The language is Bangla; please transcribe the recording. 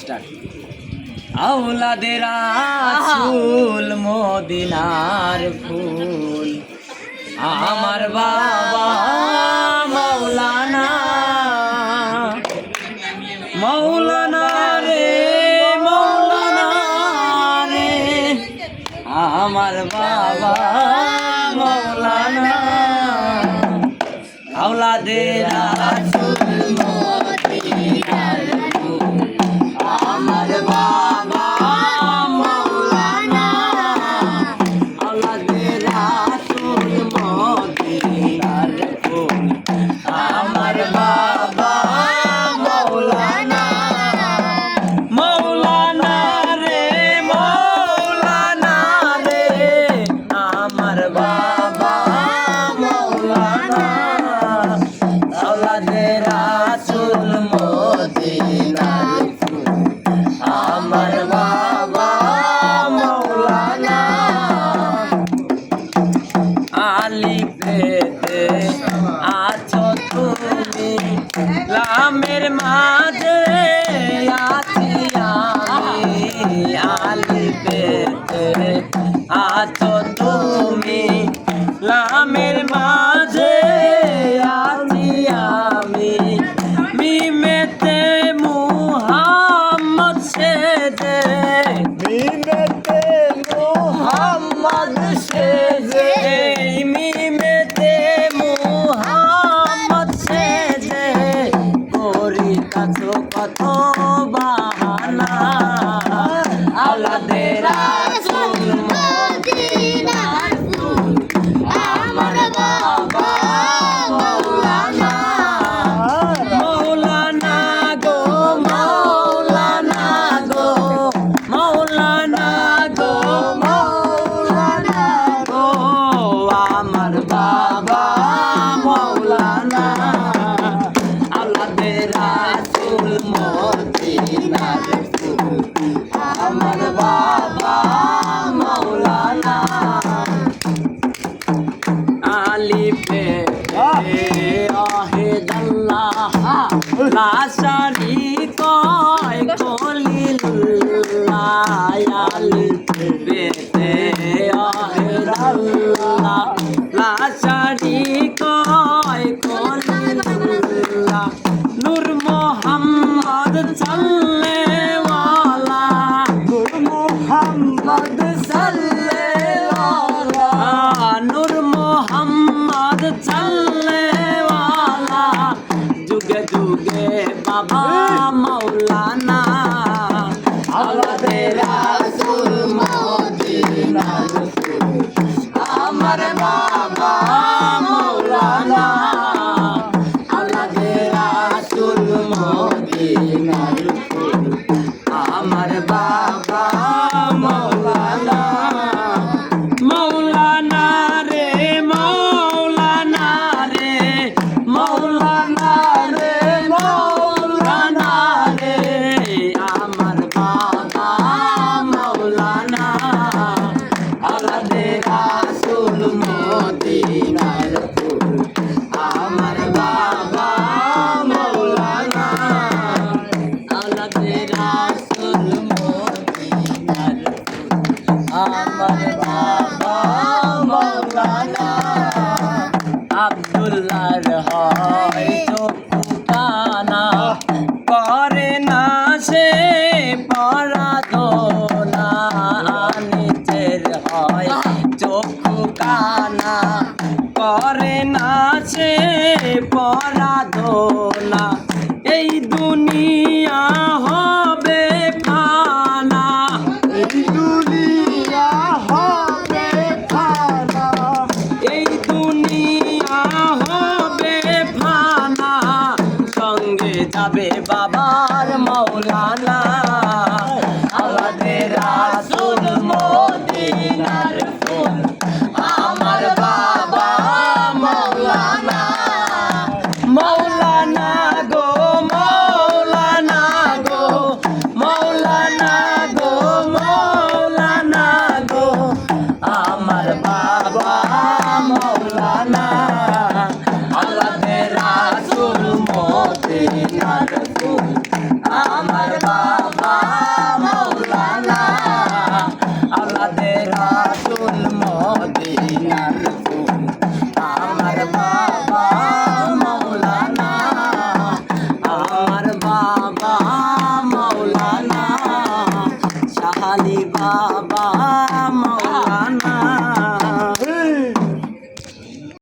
স্টার্ট। আওলাদের রাসূল মদিনার ফুল, আমার বাবা মাওলানা, মাওলানা রে মাওলানা রে, আমার বাবা মাওলানা। আওলাদের রাসূল মদিনার ফুল, আমার বাবা মাওলানা, আওলাদের রাসূল মদিনার ফুল, আমার বাবা মাওলানা, মাওলানা রে মাওলানা রে, আমার বাবা মাওলানা। আওলাদের রাসূল মদিনার ফুল, আমার বাবা মাওলানা। আলিফেতে আছো তুমি, লামের মাঝে আছি আমি। আলিফেতে আছো তুমি, লামের মাঝে আছি আমি। মিমেতে মুহাম্মদ সেজে, মিমেতে মুহাম্মদ সেজে, মিমেতে মুহাম্মদ সেজে, করি কাছো কত বাহানা। আওলাদের রাসূল মদিনার ফুল, আমার বাবা মাওলানা, মাওলানা গো মাওলানা গো, মাওলানা গো মাওলানা গো, আমার বাবা মাওলানা। আওলাদের রাসূল মদিনার ফুল, আমার বাবা মাওলানা। আলিফে আহেদাল্লাহ লা শারীকা লিল্লাহ। আলিফে আহেদাল্লাহ লা শারীকা লিল্লাহ। নূর মুহাম্মদ সাল্লেওয়ালা, নূর মুহাম্মদ সাল্লেওয়ালা, নূর মুহাম্মদ সাল্লেওয়ালা, যুগে যুগে বাবা মাওলানা। আওলাদের রাসূল মদিনার ফুল, আমার বাবা মাওলানা। আওলাদের রাসূল মদিনার ফুল, আমার বাবা মাওলানা, মাওলানা রে মাওলানা রে, মাওলানা রে মাওলানা রে, আমার বাবা মাওলানা। আওলাদের রাসূল মদিনার ফুল, আমার বাবা মাওলানা। আওলাদের রাসূল মদিনার ফুল, আমার বাবা মাওলানা। আব্দুল্লাহর হয় চক্ষু কানা, করে না সে পরাধনা। নিচের হয় চক্ষু কানা, করে না সে পরাধনা। এই দুনিয়া হবে ফানা, এই দুনিয়া হবে ফানা, এই দুনিয়া হবে ফানা। সঙ্গে যাবে বাবার মাওলানা। আওলাদের রাসূল মদিনার ফুল, আমার বাবা মাওলানা। মাওলানা গো মাওলানা গো, মাওলানা গো মাওলানা গো, আমার বাবা মাওলানা। আওলাদের রাসূল মদিনার ফুল, আমার বাবা খালি বাবা